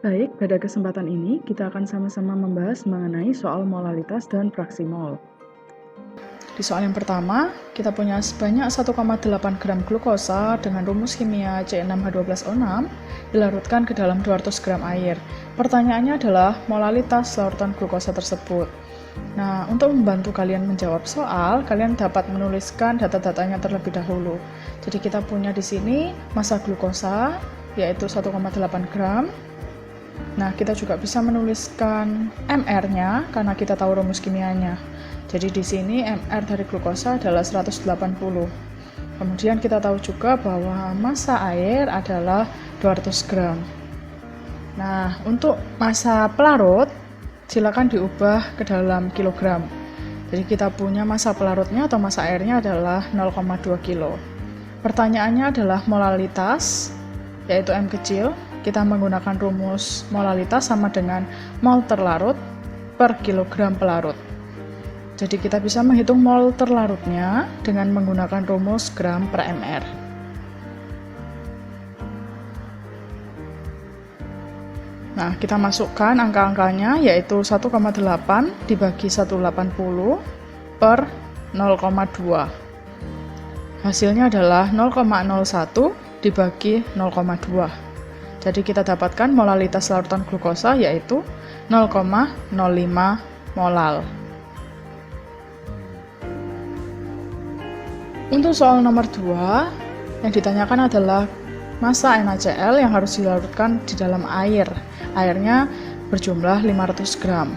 Baik, pada kesempatan ini kita akan sama-sama membahas mengenai soal molalitas dan fraksi mol. Di soal yang pertama, kita punya sebanyak 1,8 gram glukosa dengan rumus kimia C6H12O6 dilarutkan ke dalam 200 gram air. Pertanyaannya adalah molalitas larutan glukosa tersebut. Nah, untuk membantu kalian menjawab soal, kalian dapat menuliskan data-datanya terlebih dahulu. Jadi kita punya di sini massa glukosa, yaitu 1,8 gram. Nah, kita juga bisa menuliskan MR-nya karena kita tahu rumus kimianya. Jadi di sini MR dari glukosa adalah 180. Kemudian kita tahu juga bahwa massa air adalah 200 gram. Nah, untuk massa pelarut, silakan diubah ke dalam kilogram. Jadi kita punya massa pelarutnya atau massa airnya adalah 0,2 kilo. Pertanyaannya adalah molalitas, yaitu M kecil. Kita menggunakan rumus molalitas sama dengan mol terlarut per kilogram pelarut. Jadi kita bisa menghitung mol terlarutnya dengan menggunakan rumus gram per mr. Nah, kita masukkan angka-angkanya yaitu 1,8 dibagi 180 per 0,2. Hasilnya adalah 0,01 dibagi 0,2. Jadi kita dapatkan molalitas larutan glukosa yaitu 0,05 molal. Untuk soal nomor 2, yang ditanyakan adalah massa NaCl yang harus dilarutkan di dalam air. Airnya berjumlah 500 gram.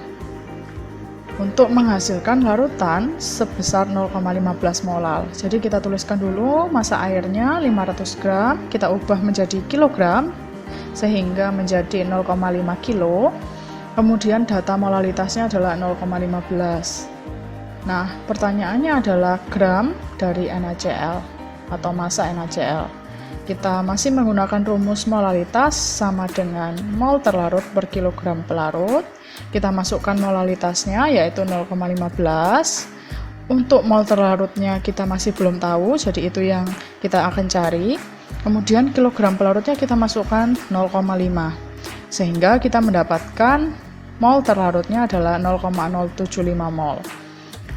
Untuk menghasilkan larutan sebesar 0,15 molal. Jadi kita tuliskan dulu massa airnya 500 gram, kita ubah menjadi kilogram, sehingga menjadi 0,5 kilo. Kemudian data molalitasnya adalah 0,15. Nah, pertanyaannya adalah gram dari NaCl atau massa NaCl. Kita masih menggunakan rumus molalitas sama dengan mol terlarut per kilogram pelarut. Kita masukkan molalitasnya yaitu 0,15. Untuk mol terlarutnya kita masih belum tahu, jadi itu yang kita akan cari. Kemudian kilogram pelarutnya kita masukkan 0,5. Sehingga kita mendapatkan mol terlarutnya adalah 0,075 mol.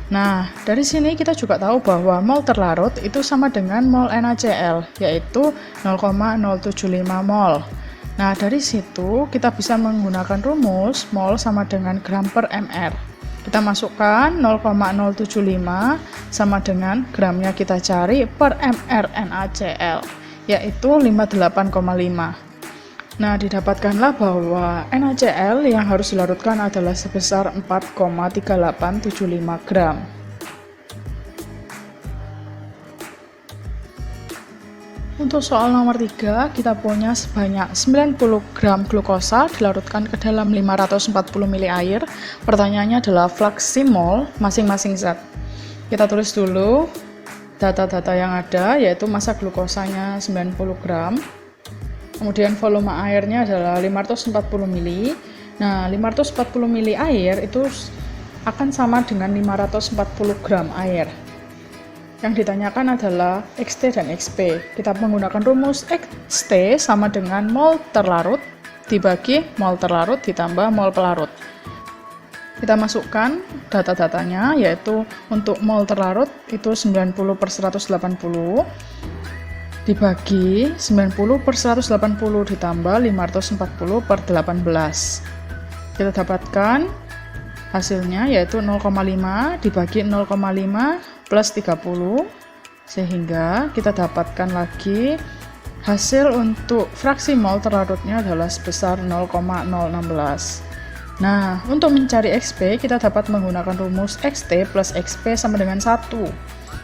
Nah, dari sini kita juga tahu bahwa mol terlarut itu sama dengan mol NaCl, yaitu 0,075 mol. Nah, dari situ kita bisa menggunakan rumus mol sama dengan gram per mr. Kita masukkan 0,075 sama dengan gramnya kita cari per mr NaCl, yaitu 58,5. Nah, didapatkanlah bahwa NaCl yang harus dilarutkan adalah sebesar 4,3875 gram. Untuk soal nomor 3, kita punya sebanyak 90 gram glukosa dilarutkan ke dalam 540 ml air. Pertanyaannya adalah fraksi mol masing-masing zat. Kita tulis dulu data-data yang ada, yaitu massa glukosanya 90 gram. Kemudian volume airnya adalah 540 ml. Nah, 540 ml air itu akan sama dengan 540 gram air. Yang ditanyakan adalah XT dan XP. Kita menggunakan rumus XT sama dengan mol terlarut dibagi mol terlarut ditambah mol pelarut. Kita masukkan data-datanya, yaitu untuk mol terlarut itu 90 per 180 dibagi 90 per 180 ditambah 540 per 18. Kita dapatkan hasilnya yaitu 0,5 dibagi 0,5 plus 30, sehingga kita dapatkan lagi hasil untuk fraksi mol terlarutnya adalah sebesar 0,016. Nah, untuk mencari XP kita dapat menggunakan rumus XT plus XP sama dengan 1.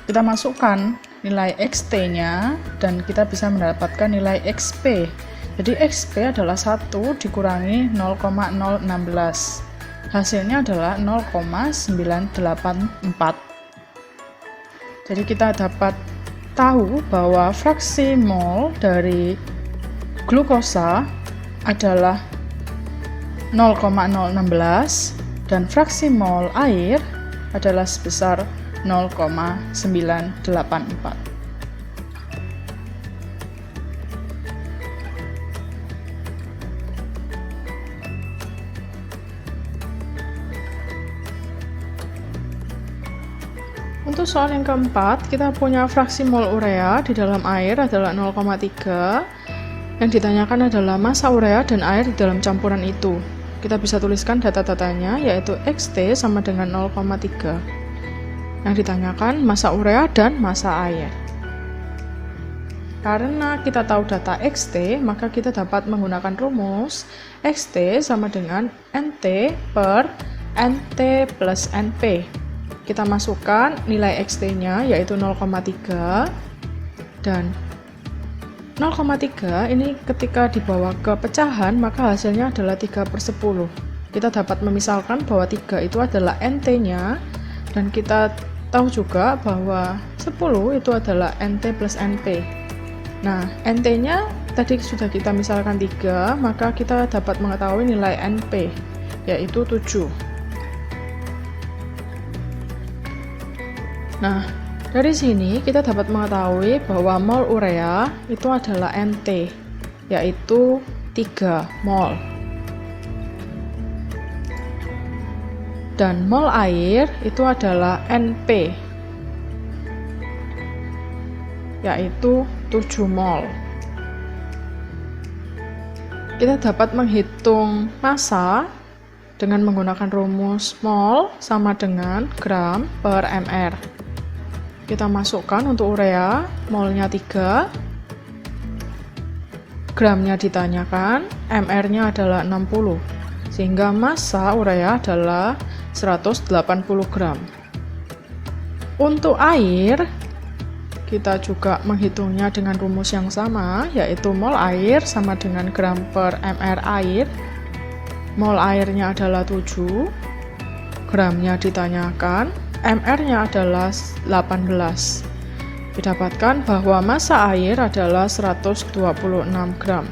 Kita masukkan nilai XT-nya dan kita bisa mendapatkan nilai XP. Jadi XP adalah 1 dikurangi 0,016. Hasilnya adalah 0,984. Jadi kita dapat tahu bahwa fraksi mol dari glukosa adalah 0,016 dan fraksi mol air adalah sebesar 0,984. Untuk soal yang keempat, kita punya fraksi mol urea di dalam air adalah 0,3. Yang ditanyakan adalah massa urea dan air di dalam campuran itu. Kita bisa tuliskan data-datanya, yaitu XT sama dengan 0,3. Yang ditanyakan massa urea dan massa air. Karena kita tahu data XT, maka kita dapat menggunakan rumus XT sama dengan NT per NT plus NP. Kita masukkan nilai XT-nya, yaitu 0,3, dan 0,3 ini ketika dibawa ke pecahan maka hasilnya adalah 3/10. Kita dapat memisalkan bahwa 3 itu adalah NT-nya, dan kita tahu juga bahwa 10 itu adalah NT plus NP. Nah, NT-nya tadi sudah kita misalkan 3, maka kita dapat mengetahui nilai NP, yaitu 7. Nah, dari sini kita dapat mengetahui bahwa mol urea itu adalah NT, yaitu 3 mol. Dan mol air itu adalah NP, yaitu 7 mol. Kita dapat menghitung massa dengan menggunakan rumus mol sama dengan gram per mr. Kita masukkan untuk urea, molnya 3, gramnya ditanyakan, mr-nya adalah 60, sehingga massa urea adalah 180 gram. Untuk air, kita juga menghitungnya dengan rumus yang sama, yaitu mol air sama dengan gram per mr air. Mol airnya adalah 7, gramnya ditanyakan, mr-nya adalah 18. Didapatkan bahwa massa air adalah 126 gram.